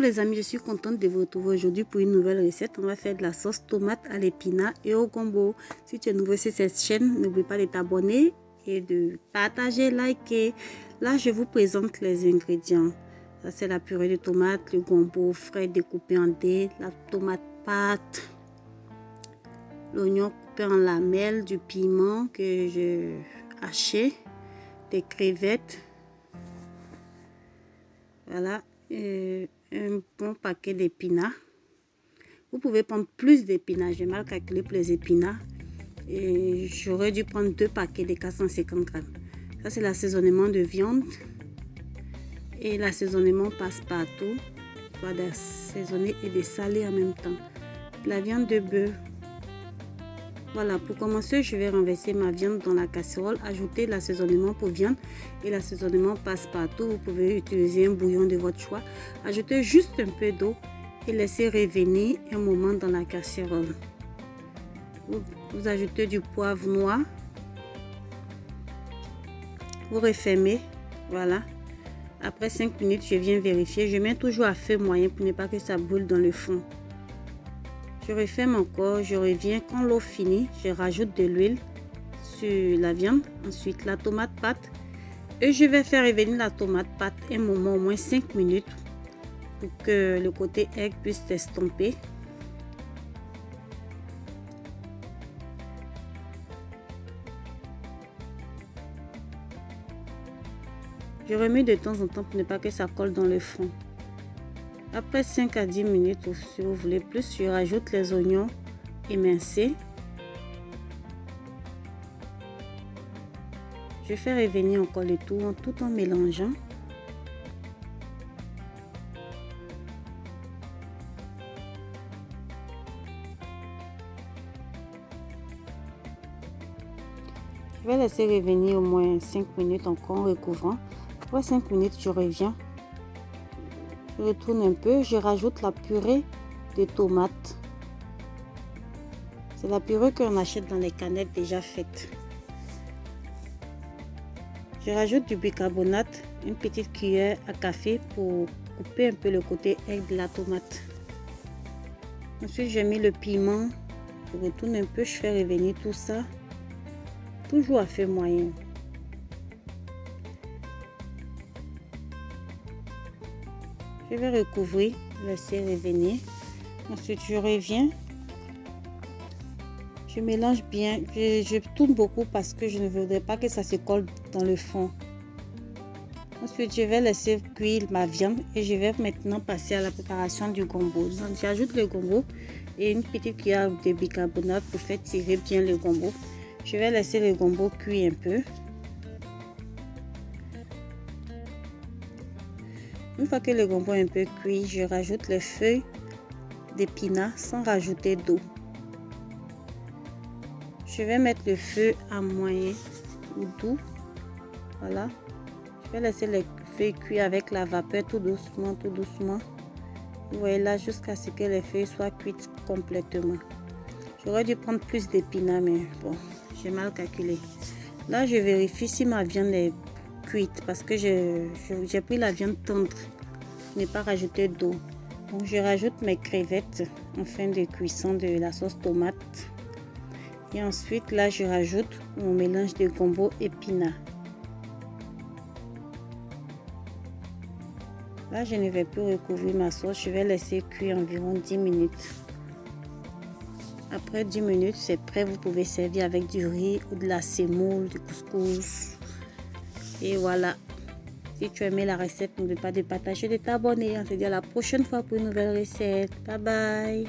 les amis, je suis contente de vous retrouver aujourd'hui pour une nouvelle recette. On va faire de la sauce tomate à l'épinard et au gombo. Si tu es nouveau sur cette chaîne, n'oublie pas de t'abonner et de partager, liker. Là, je vous présente les ingrédients. Ça, c'est la purée de tomates, le gombo frais découpé en dés, la tomate pâte, l'oignon coupé en lamelles, du piment que j'ai haché, des crevettes. Voilà, un bon paquet d'épinards. Vous pouvez prendre plus d'épinards. J'ai mal calculé pour les épinards. Et j'aurais dû prendre 2 paquets de 450 grammes. Ça, c'est l'assaisonnement de viande. Et l'assaisonnement passe-partout. Soit d'assaisonner et de saler en même temps. La viande de bœuf. Voilà, pour commencer, je vais renverser ma viande dans la casserole, ajouter l'assaisonnement pour viande et l'assaisonnement passe-partout. Vous pouvez utiliser un bouillon de votre choix. Ajoutez juste un peu d'eau et laissez revenir un moment dans la casserole. Vous ajoutez du poivre noir. Vous refermez. Voilà. Après 5 minutes, je viens vérifier. Je mets toujours à feu moyen pour ne pas que ça brûle dans le fond. Je referme encore, je reviens. Quand l'eau finit, je rajoute de l'huile sur la viande. Ensuite, la tomate pâte. Et je vais faire revenir la tomate pâte un moment, au moins 5 minutes, pour que le côté aigre puisse s'estomper. Je remets de temps en temps pour ne pas que ça colle dans le fond. Après 5 à 10 minutes, ou si vous voulez plus, je rajoute les oignons émincés. Je fais revenir encore le tout en mélangeant. Je vais laisser revenir au moins 5 minutes encore en recouvrant. Après 5 minutes, je reviens. Je retourne un peu, je rajoute la purée de tomates. C'est la purée qu'on achète dans les canettes déjà faites. Je rajoute du bicarbonate, une petite cuillère à café pour couper un peu le côté aigre de la tomate. Ensuite, j'ai mis le piment. Je retourne un peu, je fais revenir tout ça. Toujours à feu moyen. Je vais recouvrir, laisser revenir. Ensuite, je reviens. Je mélange bien. Je tourne beaucoup parce que je ne voudrais pas que ça se colle dans le fond. Ensuite, je vais laisser cuire ma viande et je vais maintenant passer à la préparation du gombo. Donc, j'ajoute le gombo et une petite cuillère de bicarbonate pour faire tirer bien le gombo. Je vais laisser le gombo cuire un peu. Une fois que le gombo est un peu cuit, je rajoute les feuilles d'épinards sans rajouter d'eau. Je vais mettre le feu à moyen ou doux. Voilà. Je vais laisser les feuilles cuire avec la vapeur tout doucement, tout doucement. Vous voyez là jusqu'à ce que les feuilles soient cuites complètement. J'aurais dû prendre plus d'épinards, mais bon, j'ai mal calculé. Là, je vérifie si ma viande est cuite parce que j'ai pris la viande tendre. Je n'ai pas rajouté d'eau. Donc, je rajoute mes crevettes en fin de cuisson de la sauce tomate. Et ensuite, là, je rajoute mon mélange de gombo épinard. Là, je ne vais plus recouvrir ma sauce. Je vais laisser cuire environ 10 minutes. Après 10 minutes, c'est prêt. Vous pouvez servir avec du riz ou de la semoule, du couscous. Et voilà. Si tu as aimé la recette, n'oublie pas de partager et de t'abonner. On se dit à la prochaine fois pour une nouvelle recette. Bye bye.